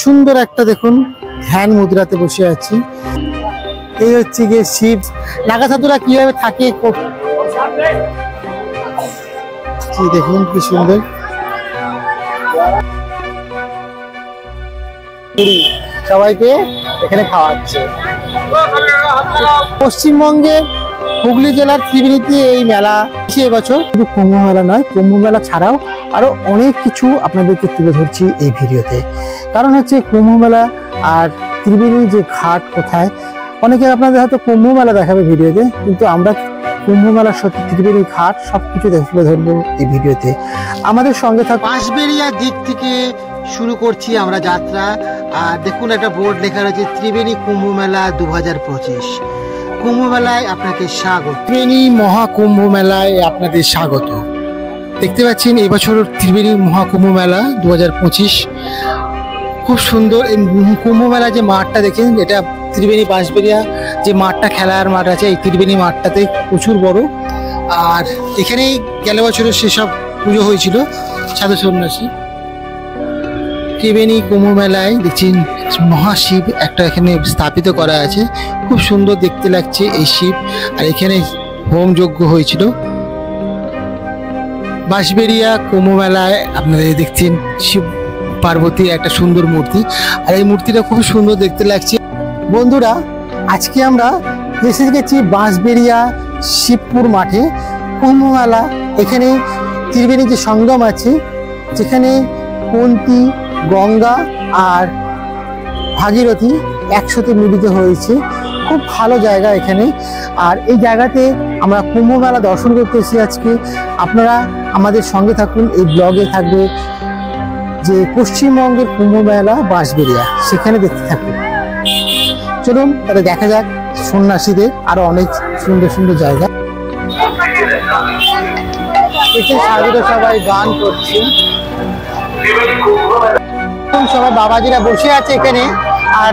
সুন্দর একটা দেখুন ধ্যান মুদ্রাতে বসে আছি। এই হচ্ছে গিয়ে শিব। নাগা সাধুরা কিভাবে থাকে দেখুন কি সুন্দর। সবাইকে এখানে খাওয়াচ্ছে। পশ্চিমবঙ্গের হুগলি জেলার ত্রিবেণীতে এই মেলা এবছর শুধু কুম্ভ মেলা নয়, কুম্ভ মেলা ছাড়াও আরো অনেক কিছু আপনাদেরকে তুলে ধরছি এই ভিডিওতে। কারণ হচ্ছে কুম্ভ মেলা আর ত্রিবেণী যে ঘাট কোথায়, অনেকে আপনাদের হয়তো কুম্ভ মেলা দেখাবে ভিডিওতে, কিন্তু আমরা কুম্ভ মেলার সাথে ত্রিবেণী ঘাট সবকিছু তুলে ধরবো এই ভিডিওতে। আমাদের সঙ্গে থাক। বাঁশবেড়িয়া দিক থেকে শুরু করছি আমরা যাত্রা। আর দেখুন একটা বোর্ড লেখা রয়েছে ত্রিবেণী কুম্ভ মেলা 2025। কুম্ভ মেলায় আপনাকে স্বাগত। ত্রিবেণী মহাকুম্ভ মেলায় আপনাদের স্বাগত। দেখতে পাচ্ছেন এবছর ত্রিবেণী মহাকুম্ভ মেলা 2025 খুব সুন্দর। এই কুম্ভ মেলা যে মাঠটা দেখেন, এটা ত্রিবেণী বাঁশবেড়িয়া যে মাঠটা, খেলার মাঠ আছে, এই ত্রিবেণী মাঠটাতে প্রচুর বড়। আর এখানেই গেল বছরের সেসব পুজো হয়েছিল সাধু সন্ন্যাসী। ত্রিবেণী কুম্ভ মেলায় দেখছেন মহাশিব একটা এখানে স্থাপিত করা আছে, খুব সুন্দর দেখতে লাগছে এই শিব। আর এখানে হোম যজ্ঞ হয়েছিল। বাঁশবেড়িয়া কুম্ভ মেলায় আপনাদের দেখছেন শিব পার্বতীর একটা সুন্দর মূর্তি, আর এই মূর্তিটা খুব সুন্দর দেখতে লাগছে। বন্ধুরা, আজকে আমরা এসে গেছি বাঁশবেড়িয়া শিবপুর মাঠে কুম্ভ মেলা। এখানে ত্রিবেণী যে সঙ্গম আছে, যেখানে কুন্তী, গঙ্গা আর ভাগীরথী একসাথে মিলিত হয়েছে। খুব ভালো জায়গা এখানে। আর এই জায়গাতে আমরা কুম্ভ মেলা দর্শন করতে এসেছি আজকে। আপনারা আমাদের সঙ্গে থাকুন। এই ব্লগে থাকবে যে পশ্চিমবঙ্গের কুম্ভ মেলা বাঁশবেড়িয়া, সেখানে দেখতে থাকুন। চলুন তাহলে দেখা যাক সন্ন্যাসীদের আরো অনেক সুন্দর সুন্দর জায়গা। এখানে সাধুরা সবাই গান করছে, সবাই বাবাজিরা বসে আছে এখানে। আর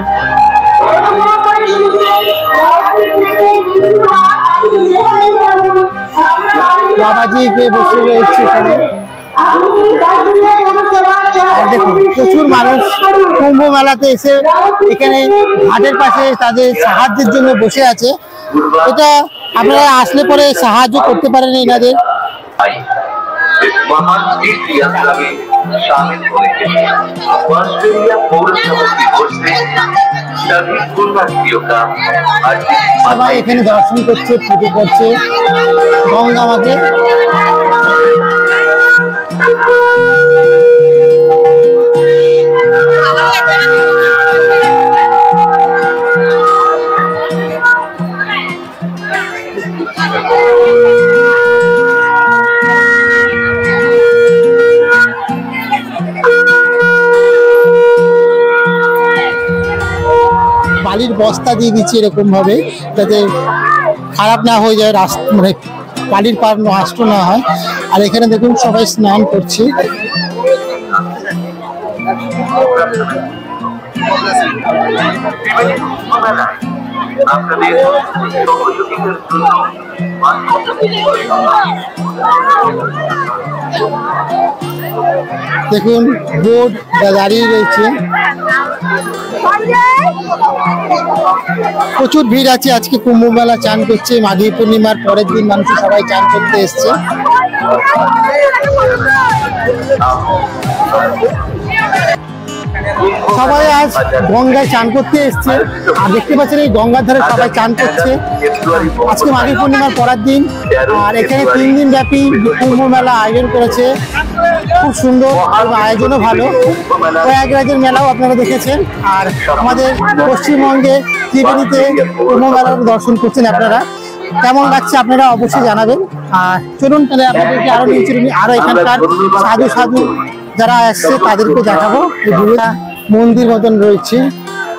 বাবাজি বসে রয়েছে এখানে। দেখুন প্রচুর মানুষ কুম্ভ মেলাতে এসে এখানে ঘাটের পাশে তাদের সাহায্যের জন্য বসে আছে। এটা আপনারা আসলে পরে সাহায্য করতে পারেন এনাদের। সবাই এখানে দর্শন করছে, পুজো করছে গঙ্গা মাকে। বালির বস্তা দিয়ে দিচ্ছি এরকম ভাবে, যাতে খারাপ না হয়ে যায়, রাস্তা মানে বালির পার নষ্ট না হয়। আর এখানে দেখুন সবাই স্নান করছে। দেখুন বোর্ড দাঁড়িয়ে রয়েছে। প্রচুর ভিড় আছে আজকে কুম্ভ মেলা। চান করছে মাঘী পূর্ণিমার পরের দিন, মানুষ সবাই চান করতে এসছে। সবাই আজ গঙ্গায় চান করতে এসছে। আর দেখতে পাচ্ছেন এই গঙ্গার ধারে সবাই চান করছে। আজকে মাঘী পূর্ণিমার পরের দিন। আর এখানে 3 দিন ব্যাপী কুম্ভ মেলা আয়োজন করেছে, খুব সুন্দর এবং আয়োজনও ভালো। প্রয়াগরাজের মেলাও আপনারা দেখেছেন। আর আমাদের পশ্চিমবঙ্গে ত্রিবেণীতে কুম্ভ মেলার দর্শন করছেন আপনারা। কেমন লাগছে আপনারা অবশ্যই জানাবেন। আর চলুন তাহলে আপনাদেরকে আরো নিচে আরো এখানকার সাধু যারা আসছে তাদেরকে দেখাবো। মন্দির মতন রয়েছে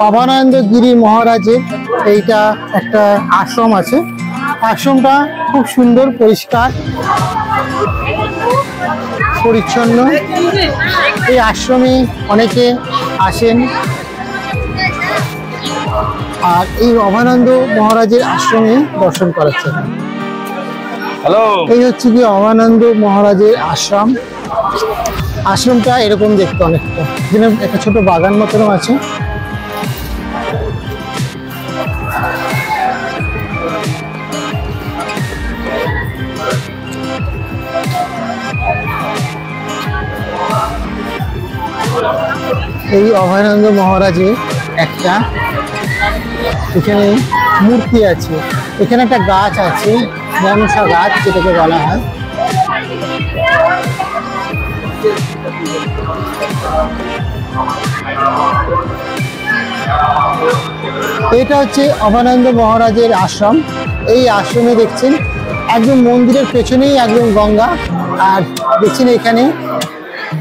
অভয়ানন্দ গিরি মহারাজের। এইটা একটা আশ্রম আছে। আশ্রমটা খুব সুন্দর, পরিষ্কার পরিচ্ছন্ন। এই আশ্রমে অনেকে আসেন। আর এই অভয়ানন্দ মহারাজের আশ্রমে দর্শন করাচ্ছেন। এই হচ্ছে কি অভয়ানন্দ মহারাজের আশ্রম। আশ্রমটা এরকম দেখতে অনেকটা, এখানে একটা ছোট বাগান মতনও আছে। এই অভয়ানন্দ মহারাজের একটা এখানে মূর্তি আছে, এখানে একটা গাছ আছে, মনসা গাছ যেটাকে বলা হয়। এটা হচ্ছে অভয়ানন্দ মহারাজের আশ্রম। এই আশ্রমে দেখছেন একদম মন্দিরের পেছনেই একদম গঙ্গা, আর দেখছেন এখানে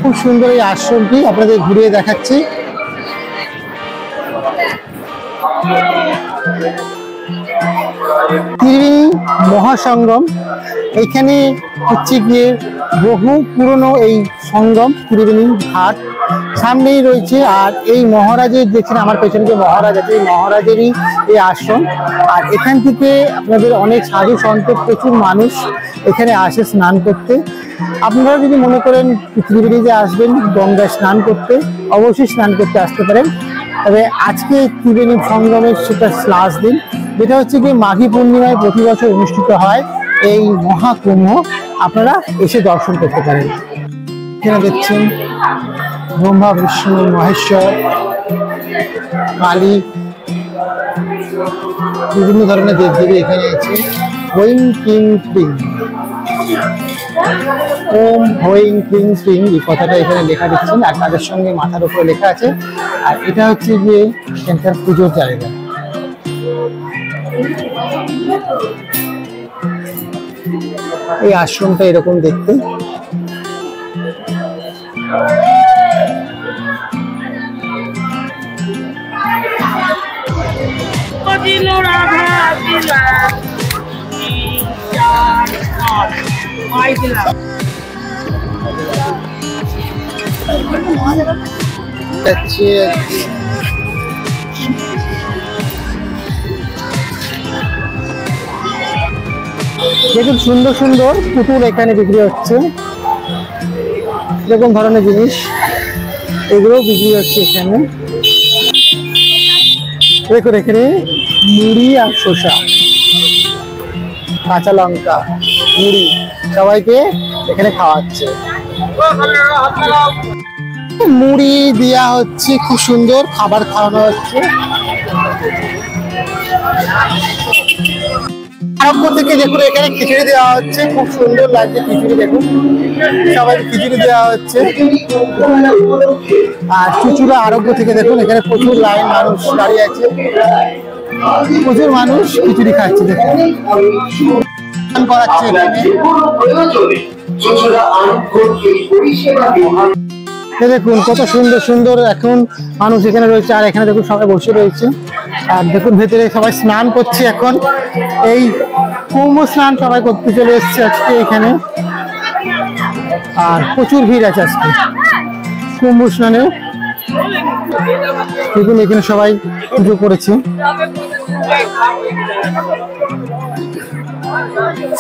খুব সুন্দর এই আশ্রমটি আপনাদের ঘুরিয়ে দেখাচ্ছি। ত্রিবেণী মহাসঙ্গম, এখানে হচ্ছে গিয়ে বহু পুরনো এই সঙ্গম ত্রিবেণী ঘাট সামনেই রয়েছে। আর এই মহারাজের দেখছেন আমার পেছনে যে মহারাজ আছে, এই মহারাজেরই এই আশ্রম। আর এখান থেকে আপনাদের অনেক সাধু সন্ত প্রচুর মানুষ এখানে আসে স্নান করতে। আপনারা যদি মনে করেন ত্রিবেণীতে আসবেন গঙ্গায় স্নান করতে, অবশ্যই স্নান করতে আসতে পারেন। তবে আজকে ত্রিবেণী সঙ্গমের সেটা লাস্ট দিন, যেটা হচ্ছে কি মাঘী পূর্ণিমায় প্রতি বছর অনুষ্ঠিত হয় এই মহাকুম্ভ, আপনারা এসে দর্শন করতে পারেন। এখানে দেখছেন ব্রহ্মা বিষ্ণু মহেশ্বর কালী বিভিন্ন ধরনের দেবদেবী এখানে আছে। হোইং ক্লিং ক্লিং, ওম হোইং ক্লিং ক্লিং, এই কথাটা এখানে লেখা দেখছেন, আর তাদের সঙ্গে মাথার উপরে লেখা আছে। আর এটা হচ্ছে গিয়ে এখানকার পুজোর জায়গা। এই আশ্রমটা এরকম দেখতে। দেখুন সুন্দর সুন্দর পুতুল এখানে বিক্রি হচ্ছে, এরকম ধরনের জিনিস এগুলো বিক্রি হচ্ছে এখানে। দেখুন এখানে মুড়ি আর শসা, কাঁচা লঙ্কা, মুড়ি সবাইকে এখানে খাওয়াচ্ছে। মুড়ি দেওয়া হচ্ছে, খুব সুন্দর খাবার খাওয়ানো হচ্ছে। আরম্ভ থেকে দেখুন এখানে খিচুড়ি দেওয়া হচ্ছে, খুব সুন্দর লাগছে খিচুড়ি। দেখুন সবাই খিচুড়ি দেওয়া হচ্ছে। আর চুচুড়া আরোগ্য থেকে দেখুন এখানে প্রচুর লাইন, মানুষ দাঁড়িয়ে আছে, প্রচুর মানুষ খিচুড়ি খাচ্ছে। দেখুন করাচ্ছে দেখুন কত সুন্দর সুন্দর এখন মানুষ এখানে রয়েছে। আর এখানে দেখুন সবাই বসে রয়েছে। আর দেখুন ভেতরে সবাই স্নান করছে এখন, এই কুম্ভ স্নান সবাই করতে চলে এসছে আজকে এখানে। আর প্রচুর ভিড় আছে আজকে কুম্ভ স্নানেও। দেখুন এখানে সবাই পুজো করেছে,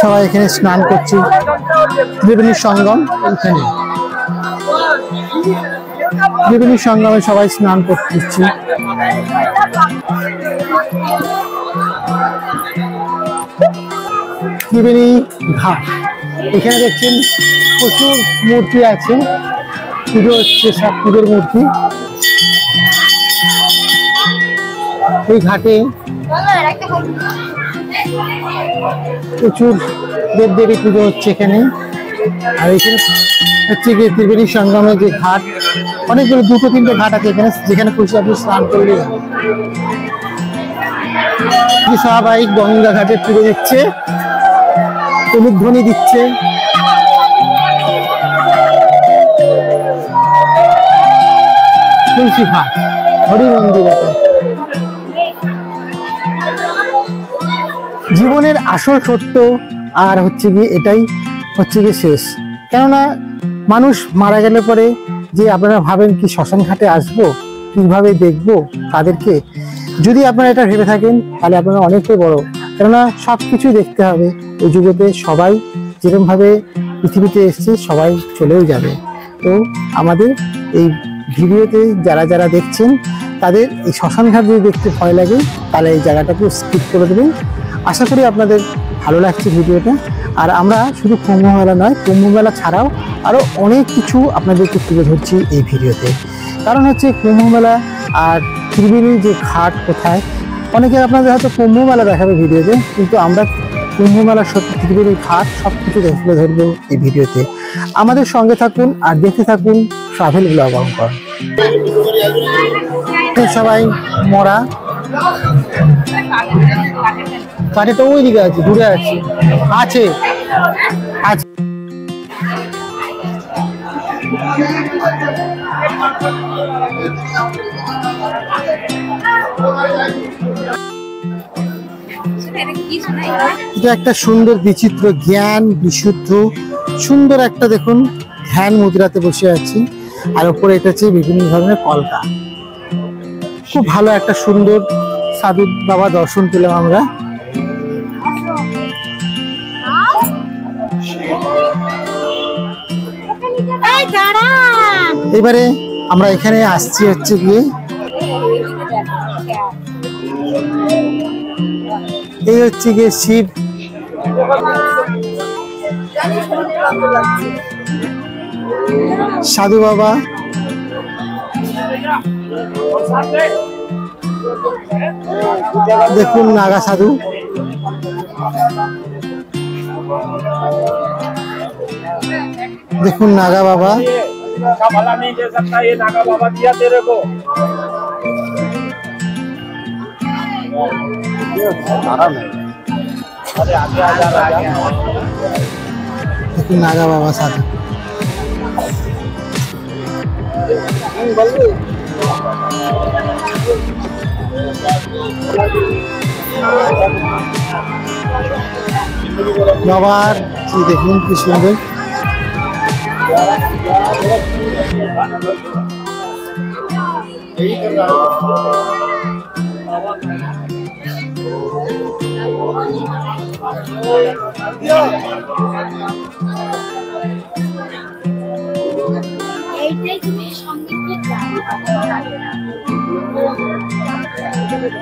সবাই এখানে স্নান করছে। ত্রিবেণী সঙ্গম, এখানে ত্রিবেণী সঙ্গমে সবাই স্নান করতেছে। ত্রিবেণী ঘাট, এখানে দেখছেন প্রচুর মূর্তি আছে, পুজো হচ্ছে, সব পুজোর মূর্তি। এই ঘাটে প্রচুর দেবদেবী পুজো হচ্ছে এখানে। আর এখানে হচ্ছে গিয়ে ত্রিবেণী সঙ্গমের যে ঘাট, অনেকগুলো 2-3টে ঘাট আছে এখানে, যেখানে খুশি আপনি স্নান করলে। সবাই গঙ্গা ঘাটে পুজো দিচ্ছে, উলুধ্বনি দিচ্ছে। তুলসী ঘাট, হরি মন্দির। জীবনের আসল সত্য আর হচ্ছে গিয়ে এটাই হচ্ছে গিয়ে শেষ। কেননা মানুষ মারা গেলে পরে যে আপনারা ভাবেন কি শ্মশান ঘাটে আসবো, কিভাবে দেখবো তাদেরকে, যদি আপনারা এটা ভেবে থাকেন তাহলে আপনারা অনেকটাই বড়। কেননা সবকিছু দেখতে হবে এই যুগতে। সবাই যেরকম ভাবে পৃথিবীতে এসছে সবাই চলেও যাবে। তো আমাদের এই ভিডিওতে যারা যারা দেখছেন তাদের এই শ্মশান ঘাট যদি দেখতে ভয় লাগে তাহলে এই জায়গাটাকে স্কিপ করে দেবেন। আশা করি আপনাদের ভালো লাগছে ভিডিওটা। আর আমরা শুধু কুম্ভ মেলা নয়, কুম্ভ মেলা ছাড়াও আরও অনেক কিছু আপনাদেরকে তুলে ধরছি এই ভিডিওতে। কারণ হচ্ছে কুম্ভ মেলা আর ত্রিবেণীর যে ঘাট কোথায়, অনেকে আপনাদের হয়তো কুম্ভ মেলা দেখাবে ভিডিওতে, কিন্তু আমরা কুম্ভ মেলার সত্যি ত্রিবেণীর ঘাট সব কিছু তুলে ধরবো এই ভিডিওতে। আমাদের সঙ্গে থাকুন আর দেখতে থাকুন ট্রাভেল ব্লগ অঙ্কন। সবাই মরা কাঠেটা ওই দিকে আছে, দূরে আছে আছে আছে। এটা একটা সুন্দর বিচিত্র জ্ঞান বিশুদ্ধ সুন্দর একটা দেখুন ধ্যান মুদ্রাতে বসে আছি। আর উপরে এটা হচ্ছে বিভিন্ন ধরনের কলকা। খুব ভালো একটা সুন্দর সাধু বাবা দর্শন পেলাম আমরা। এবারে আমরা এখানে আসছি হচ্ছে গিয়ে এই হচ্ছে গিয়ে শিব সাধু বাবা। দেখুন নাগা সাধু, দেখুন नागा बाबा। भला नहीं दे सकता ये नागा बाबा दिया तेरे को। अरे आगे आ जा रहा है। देखुन नागा बाबा साधु। বাবার কি দেখুন কি সুন্দর।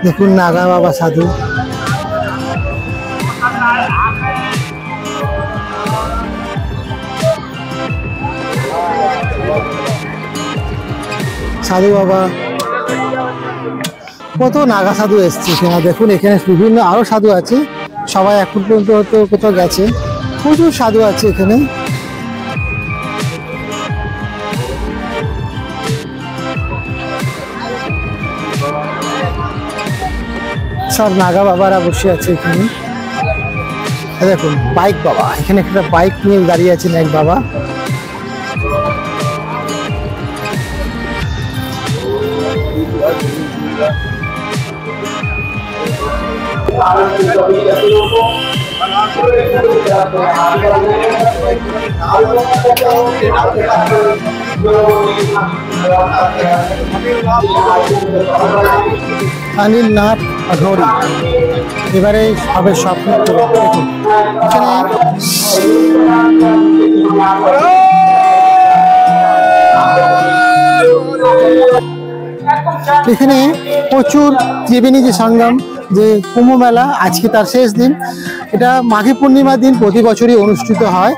দেখুন নাগা বাবা সাধু। সাধু বাবা কত নাগা সাধু এসছে এখানে। দেখুন এখানে বিভিন্ন আরো সাধু আছে, সবাই এখন পর্যন্ত হয়তো কোথাও গেছে। প্রচুর সাধু আছে এখানে। সব নাগা বাবারা বসে আছে এখানে। দেখুন বাইক বাবা, এখানে একটা বাইক নিয়ে দাঁড়িয়ে আছেন এক বাবা। अनिल नाथ अघोरी এবারে সবে স্বপ্ন দেখুন এখানে প্রচুর ত্রিবেণী যে সংগম যে কুম্ভ মেলা আজকে তার শেষ দিন। এটা মাঘী পূর্ণিমার দিন প্রতি বছরই অনুষ্ঠিত হয়।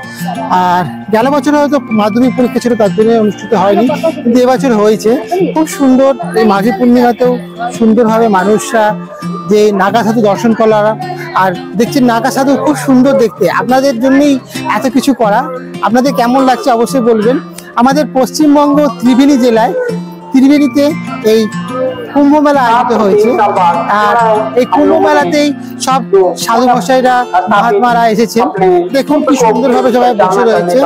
আর গেল বছর হয়তো মাধ্যমিক পরীক্ষা ছিল তার জন্য অনুষ্ঠিত হয়নি, কিন্তু এবছর হয়েছে। খুব সুন্দর এই মাঘী পূর্ণিমাতেও সুন্দরভাবে মানুষরা যে নাগা সাধু দর্শন করা। আর দেখছেন নাগা সাধু খুব সুন্দর দেখতে। আপনাদের জন্যই এত কিছু করা। আপনাদের কেমন লাগছে অবশ্যই বলবেন। আমাদের পশ্চিমবঙ্গ ত্রিবেণী জেলায় ত্রিবেণীতে এই কুম্ভ মেলা আয়োজিত হয়েছে। আর এই কুম্ভ মেলাতেই সব সাধু মশাইরা মহাত্মারা এসেছেন। দেখুন কি সুন্দরভাবে সবাই বসে রয়েছে।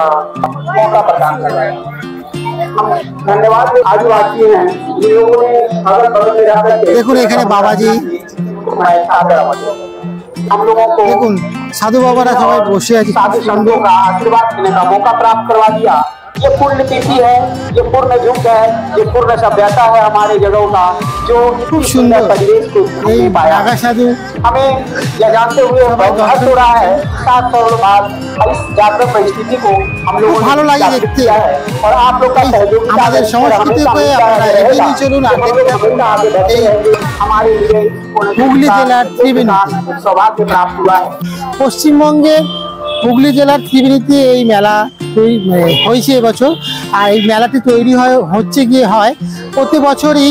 দেখুন এখানে বাবাজি, দেখুন সাধু বাবারা সবাই বসে আছে। साधु संतों का आशीर्वाद लेने का मौका प्राप्त करवा दिया। ये पुण्य तिथि है, ये पूर्ण युग है, ये पूर्ण सभ्यता है हमारे जगहों का, जो खूब सुंदर परिवेश को এই पाया। नागा साधु हमें यह जानते हुए बहुत हो रहा है 7 करोड़ बाद इस जागृत परिस्थिति को हम लोगों ভালো ने লাগে जागृत দেখতে। किया है और आप लोग का सहयोग আমাদের সংস্কৃতিকে আপনারা এগিয়ে নিয়ে চলুন আর দেখতে থাকুন এই हमारे लिए হুগলি জেলার ত্রিবেণীতে। सौभाग्य प्राप्त हुआ है। পশ্চিমবঙ্গের হুগলি জেলার ত্রিবেণীতে এই মেলা হয়েছে এবছর। আর এই মেলাটি তৈরি হচ্ছে গিয়ে হয় প্রতি বছরই